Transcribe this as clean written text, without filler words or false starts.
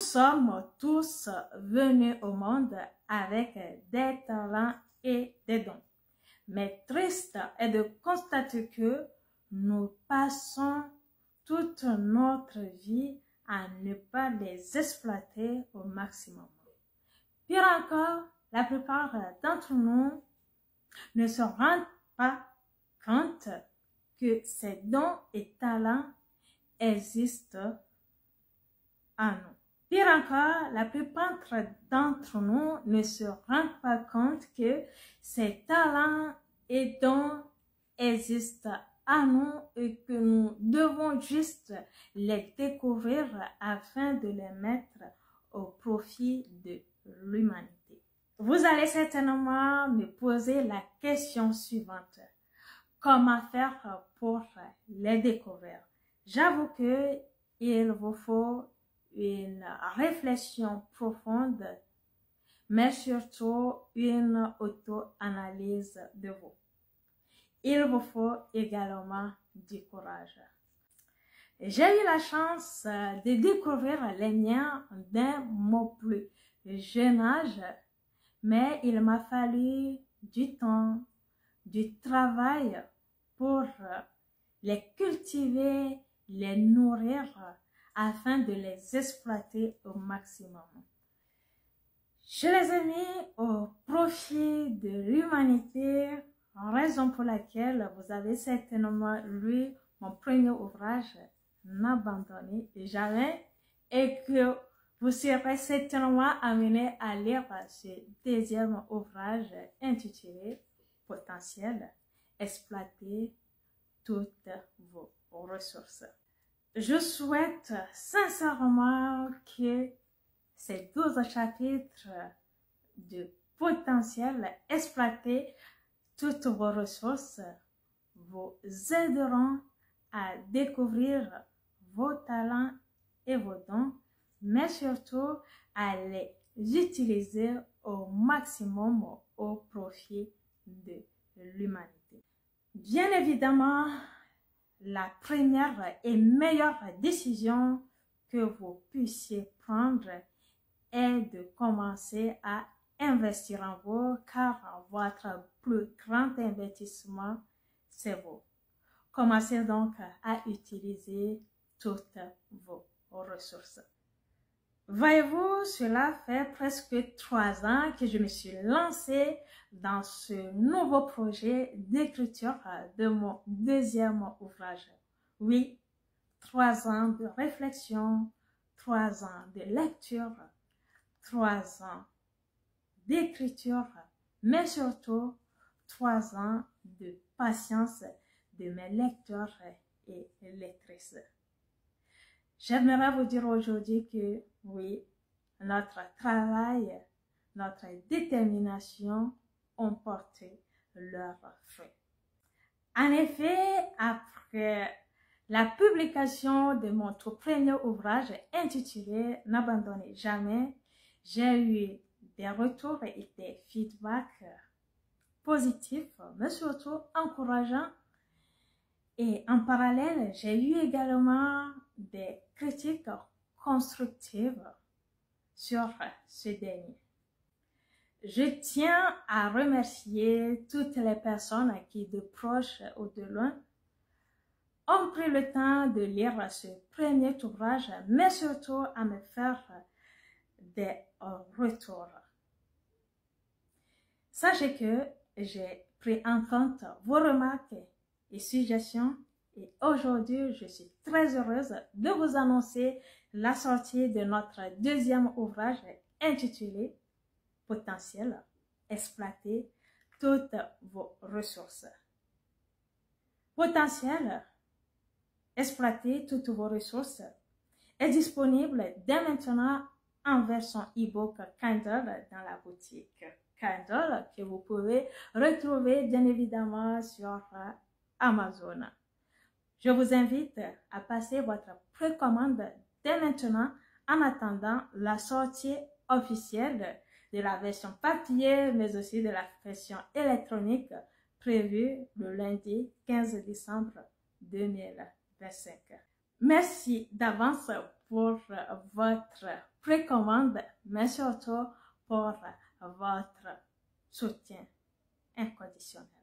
sommes tous venus au monde avec des talents et des dons. Mais triste est de constater que nous passons toute notre vie à ne pas les exploiter au maximum. Pire encore, la plupart d'entre nous ne se rendent pas compte que ces dons et talents existent en nous. Pire encore, la plupart d'entre nous ne se rendent pas compte que ces talents et dons existent en nous et que nous devons juste les découvrir afin de les mettre au profit de l'humanité. Vous allez certainement me poser la question suivante. Comment faire pour les découvrir? J'avoue que il vous faut une réflexion profonde, mais surtout une auto-analyse de vous. Il vous faut également du courage. J'ai eu la chance de découvrir les miens dès mon plus jeune âge, mais il m'a fallu du temps, du travail pour les cultiver, les nourrir afin de les exploiter au maximum. Je les ai mis au profit de l'humanité, raison pour laquelle vous avez certainement lu mon premier ouvrage, N'abandonnez jamais, et que vous serez certainement amené à lire ce deuxième ouvrage intitulé Potentiel, exploiter toutes vos ressources. Je souhaite sincèrement que ces 12 chapitres de potentiel, exploiter toutes vos ressources, vous aideront à découvrir vos talents et vos dons, mais surtout à les utiliser au maximum au profit de l'humanité. Bien évidemment, la première et meilleure décision que vous puissiez prendre est de commencer à investir en vous, car votre plus grand investissement, c'est vous. Commencez donc à utiliser toutes vos ressources. Voyez-vous, cela fait presque 3 ans que je me suis lancée dans ce nouveau projet d'écriture de mon deuxième ouvrage. Oui, 3 ans de réflexion, 3 ans de lecture, 3 ans d'écriture, mais surtout 3 ans de patience de mes lecteurs et lectrices. J'aimerais vous dire aujourd'hui que oui, notre travail, notre détermination ont porté leurs fruits. En effet, après la publication de mon tout premier ouvrage intitulé N'abandonnez jamais, j'ai eu des retours et des feedbacks positifs, mais surtout encourageants. Et en parallèle, j'ai eu également des critiques constructives sur ce dernier. Je tiens à remercier toutes les personnes qui, de proche ou de loin, ont pris le temps de lire ce premier ouvrage, mais surtout à me faire des retours. Sachez que j'ai pris en compte vos remarques et suggestions et aujourd'hui, je suis très heureuse de vous annoncer la sortie de notre deuxième ouvrage intitulé Potentiel, exploiter toutes vos ressources. Potentiel, exploiter toutes vos ressources est disponible dès maintenant en version e-book Kindle dans la boutique Kindle que vous pouvez retrouver bien évidemment sur Amazon. Je vous invite à passer votre précommande dès maintenant en attendant la sortie officielle de la version papier, mais aussi de la version électronique prévue le lundi 15 décembre 2025. Merci d'avance pour votre précommande, mais surtout pour votre soutien inconditionnel.